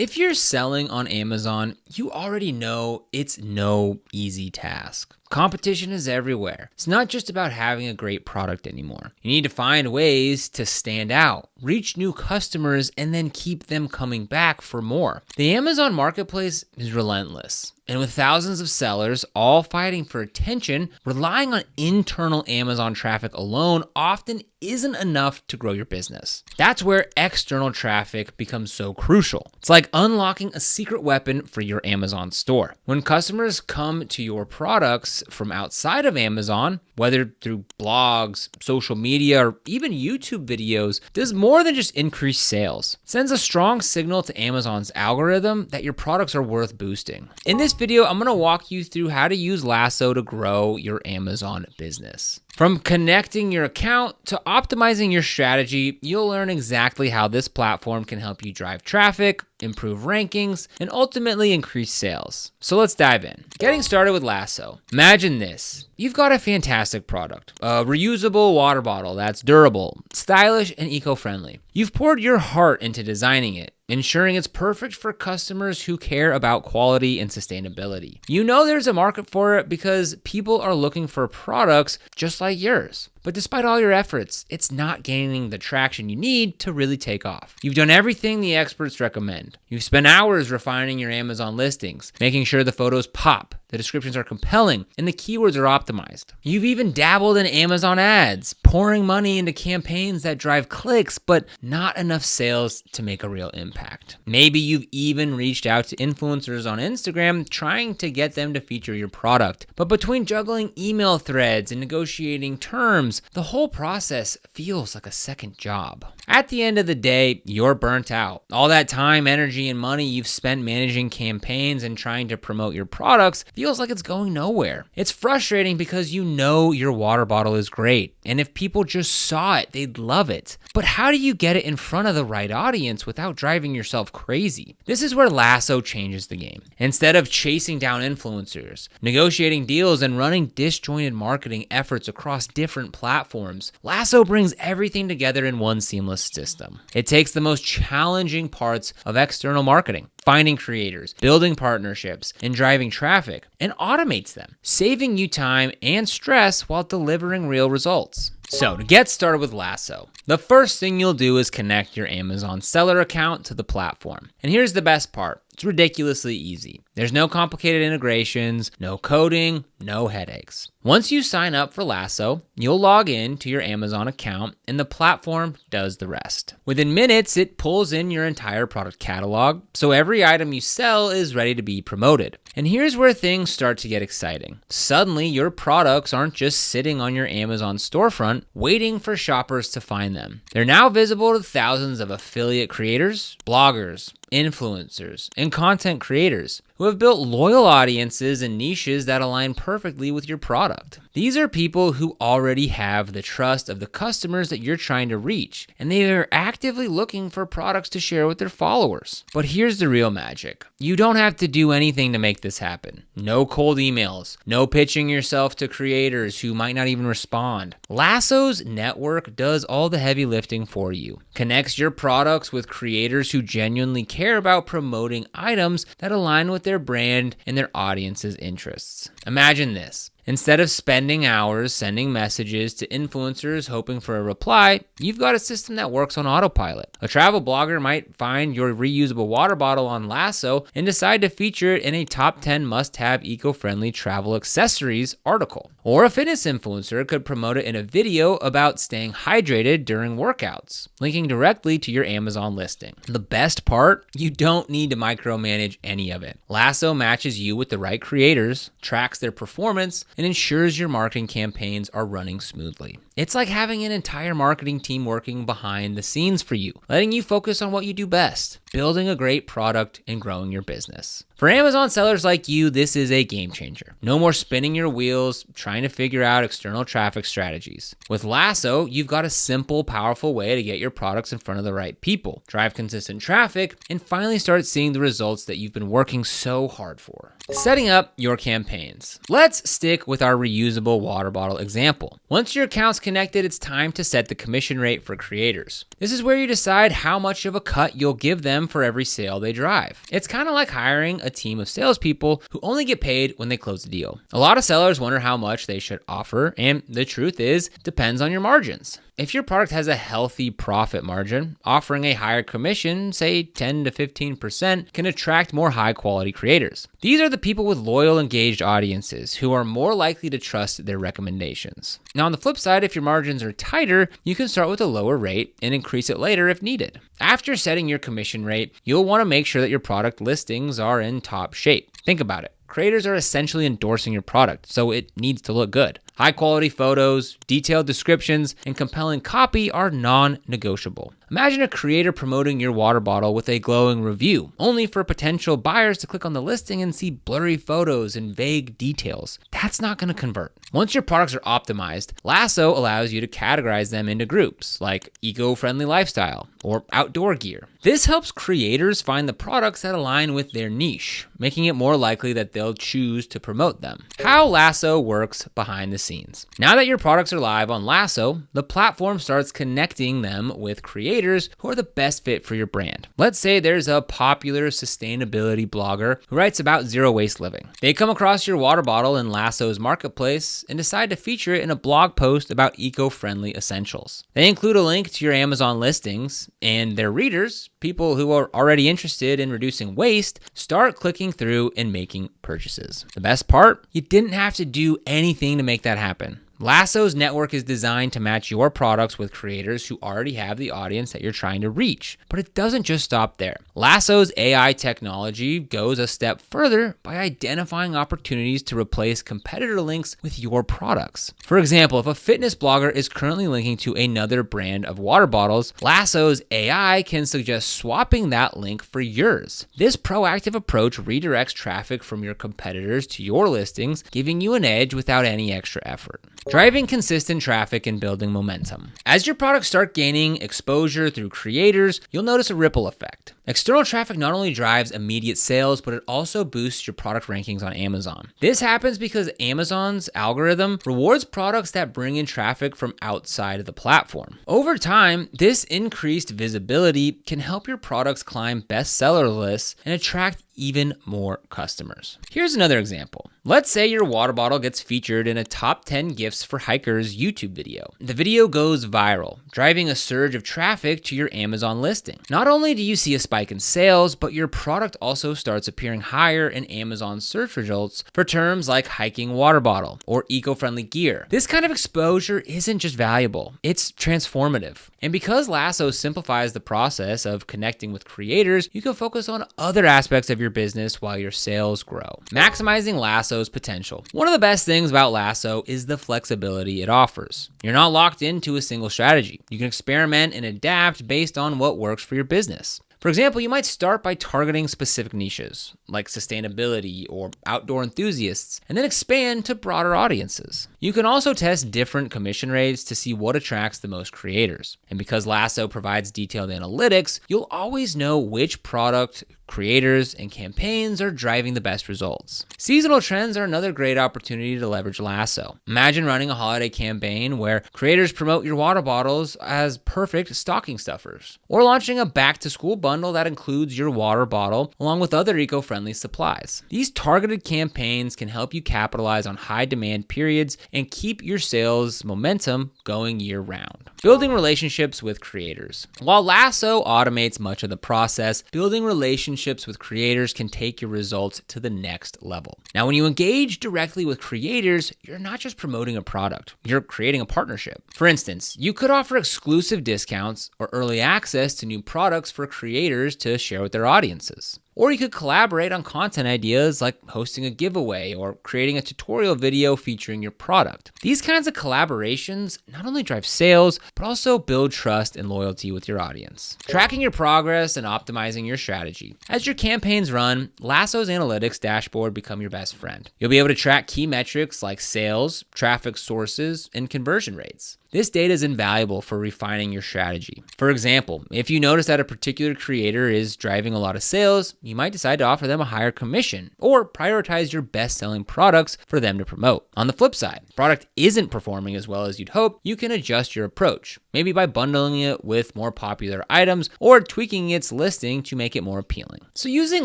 If you're selling on Amazon, you already know it's no easy task. Competition is everywhere. It's not just about having a great product anymore. You need to find ways to stand out, reach new customers, and then keep them coming back for more. The Amazon marketplace is relentless. And with thousands of sellers all fighting for attention, relying on internal Amazon traffic alone often isn't enough to grow your business. That's where external traffic becomes so crucial. It's like unlocking a secret weapon for your Amazon store. When customers come to your products from outside of Amazon, whether through blogs, social media, or even YouTube videos, does more than just increase sales. It sends a strong signal to Amazon's algorithm that your products are worth boosting. In this video, I'm gonna walk you through how to use Lasso to grow your Amazon business. From connecting your account to optimizing your strategy, you'll learn exactly how this platform can help you drive traffic, improve rankings, and ultimately increase sales. So let's dive in. Getting started with Lasso. Imagine this. You've got a fantastic product, a reusable water bottle that's durable, stylish, and eco-friendly. You've poured your heart into designing it, ensuring it's perfect for customers who care about quality and sustainability. You know there's a market for it because people are looking for products just like yours. But despite all your efforts, it's not gaining the traction you need to really take off. You've done everything the experts recommend. You've spent hours refining your Amazon listings, making sure the photos pop, the descriptions are compelling, and the keywords are optimized. You've even dabbled in Amazon ads, pouring money into campaigns that drive clicks, but not enough sales to make a real impact. Maybe you've even reached out to influencers on Instagram trying to get them to feature your product. But between juggling email threads and negotiating terms, the whole process feels like a second job. At the end of the day, you're burnt out. All that time, energy, and money you've spent managing campaigns and trying to promote your products feels like it's going nowhere. It's frustrating because you know your water bottle is great, and if people just saw it, they'd love it. But how do you get it in front of the right audience without driving yourself crazy? This is where Lasso changes the game. Instead of chasing down influencers, negotiating deals, and running disjointed marketing efforts across different platforms, Lasso brings everything together in one seamless system. It takes the most challenging parts of external marketing, finding creators, building partnerships, and driving traffic, and automates them, saving you time and stress while delivering real results. So to get started with Lasso, the first thing you'll do is connect your Amazon seller account to the platform. And here's the best part. It's ridiculously easy. There's no complicated integrations, no coding, no headaches. Once you sign up for Lasso, you'll log in to your Amazon account and the platform does the rest. Within minutes, it pulls in your entire product catalog, so every item you sell is ready to be promoted. And here's where things start to get exciting. Suddenly, your products aren't just sitting on your Amazon storefront, waiting for shoppers to find them. They're now visible to thousands of affiliate creators, bloggers, influencers, and content creators who have built loyal audiences and niches that align perfectly with your product. These are people who already have the trust of the customers that you're trying to reach, and they are actively looking for products to share with their followers. But here's the real magic. You don't have to do anything to make this happen. No cold emails, no pitching yourself to creators who might not even respond. Lasso's network does all the heavy lifting for you, connects your products with creators who genuinely care about promoting items that align with their brand and their audience's interests. Imagine this. Instead of spending hours sending messages to influencers hoping for a reply, you've got a system that works on autopilot. A travel blogger might find your reusable water bottle on Lasso and decide to feature it in a top 10 must-have eco-friendly travel accessories article. Or a fitness influencer could promote it in a video about staying hydrated during workouts, linking directly to your Amazon listing. The best part? You don't need to micromanage any of it. Lasso matches you with the right creators, tracks their performance, and ensures your marketing campaigns are running smoothly. It's like having an entire marketing team working behind the scenes for you, letting you focus on what you do best, building a great product and growing your business. For Amazon sellers like you, this is a game changer. No more spinning your wheels trying to figure out external traffic strategies. With Lasso, you've got a simple, powerful way to get your products in front of the right people, drive consistent traffic, and finally start seeing the results that you've been working so hard for. Setting up your campaigns. Let's stick with our reusable water bottle example. Once your account's connected, it's time to set the commission rate for creators. This is where you decide how much of a cut you'll give them for every sale they drive. It's kind of like hiring a team of salespeople who only get paid when they close the deal. A lot of sellers wonder how much they should offer, and the truth is, it depends on your margins. If your product has a healthy profit margin, offering a higher commission, say 10 to 15%, can attract more high-quality creators. These are the people with loyal, engaged audiences who are more likely to trust their recommendations. Now, on the flip side, if your margins are tighter, you can start with a lower rate and increase it later if needed. After setting your commission rate, you'll want to make sure that your product listings are in top shape. Think about it. Creators are essentially endorsing your product, so it needs to look good. High quality photos, detailed descriptions, and compelling copy are non-negotiable. Imagine a creator promoting your water bottle with a glowing review, only for potential buyers to click on the listing and see blurry photos and vague details. That's not going to convert. Once your products are optimized, Lasso allows you to categorize them into groups like eco-friendly lifestyle or outdoor gear. This helps creators find the products that align with their niche, making it more likely that they'll choose to promote them. How Lasso works behind the scenes. Now that your products are live on Lasso, the platform starts connecting them with creators who are the best fit for your brand. Let's say there's a popular sustainability blogger who writes about zero waste living. They come across your water bottle in Lasso's marketplace and decide to feature it in a blog post about eco-friendly essentials. They include a link to your Amazon listings, and their readers, people who are already interested in reducing waste, start clicking through and making purchases. The best part? You didn't have to do anything to make that happen. Lasso's network is designed to match your products with creators who already have the audience that you're trying to reach. But it doesn't just stop there. Lasso's AI technology goes a step further by identifying opportunities to replace competitor links with your products. For example, if a fitness blogger is currently linking to another brand of water bottles, Lasso's AI can suggest swapping that link for yours. This proactive approach redirects traffic from your competitors to your listings, giving you an edge without any extra effort. Driving consistent traffic and building momentum. As your products start gaining exposure through creators, you'll notice a ripple effect. External traffic not only drives immediate sales, but it also boosts your product rankings on Amazon. This happens because Amazon's algorithm rewards products that bring in traffic from outside of the platform. Over time, this increased visibility can help your products climb bestseller lists and attract even more customers. Here's another example. Let's say your water bottle gets featured in a top 10 gifts for hikers YouTube video. The video goes viral, driving a surge of traffic to your Amazon listing. Not only do you see a spike in sales, but your product also starts appearing higher in Amazon search results for terms like hiking water bottle or eco-friendly gear. This kind of exposure isn't just valuable, it's transformative. And because Lasso simplifies the process of connecting with creators, you can focus on other aspects of your business while your sales grow. Maximizing Lasso's potential. One of the best things about Lasso is the flexibility it offers. You're not locked into a single strategy. You can experiment and adapt based on what works for your business. For example, you might start by targeting specific niches, like sustainability or outdoor enthusiasts, and then expand to broader audiences. You can also test different commission rates to see what attracts the most creators. And because Lasso provides detailed analytics, you'll always know which product, creators, and campaigns are driving the best results. Seasonal trends are another great opportunity to leverage Lasso. Imagine running a holiday campaign where creators promote your water bottles as perfect stocking stuffers, or launching a back-to-school bundle that includes your water bottle along with other eco-friendly supplies. These targeted campaigns can help you capitalize on high-demand periods and keep your sales momentum going year-round. Building relationships with creators. While Lasso automates much of the process, building relationships with creators can take your results to the next level. Now, when you engage directly with creators, you're not just promoting a product, you're creating a partnership. For instance, you could offer exclusive discounts or early access to new products for creators to share with their audiences. Or you could collaborate on content ideas like hosting a giveaway or creating a tutorial video featuring your product. These kinds of collaborations not only drive sales, but also build trust and loyalty with your audience. Tracking your progress and optimizing your strategy. As your campaigns run, Lasso's analytics dashboard become your best friend. You'll be able to track key metrics like sales, traffic sources, and conversion rates. This data is invaluable for refining your strategy. For example, if you notice that a particular creator is driving a lot of sales, you might decide to offer them a higher commission or prioritize your best-selling products for them to promote. On the flip side, if the product isn't performing as well as you'd hope, you can adjust your approach, maybe by bundling it with more popular items or tweaking its listing to make it more appealing. So using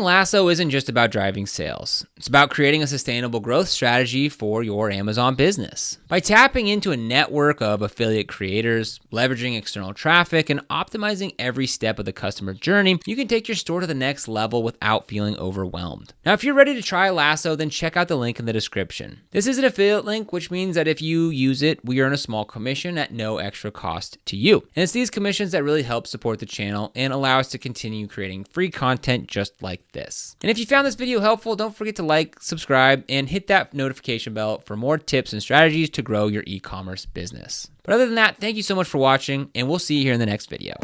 Lasso isn't just about driving sales. It's about creating a sustainable growth strategy for your Amazon business. By tapping into a network of affiliate creators, leveraging external traffic, and optimizing every step of the customer journey, you can take your store to the next level without feeling overwhelmed. Now, if you're ready to try Lasso, then check out the link in the description. This is an affiliate link, which means that if you use it, we earn a small commission at no extra cost to you. And it's these commissions that really help support the channel and allow us to continue creating free content just like this. And if you found this video helpful, don't forget to like, subscribe, and hit that notification bell for more tips and strategies to grow your e-commerce business. But other than that, thank you so much for watching, and we'll see you here in the next video.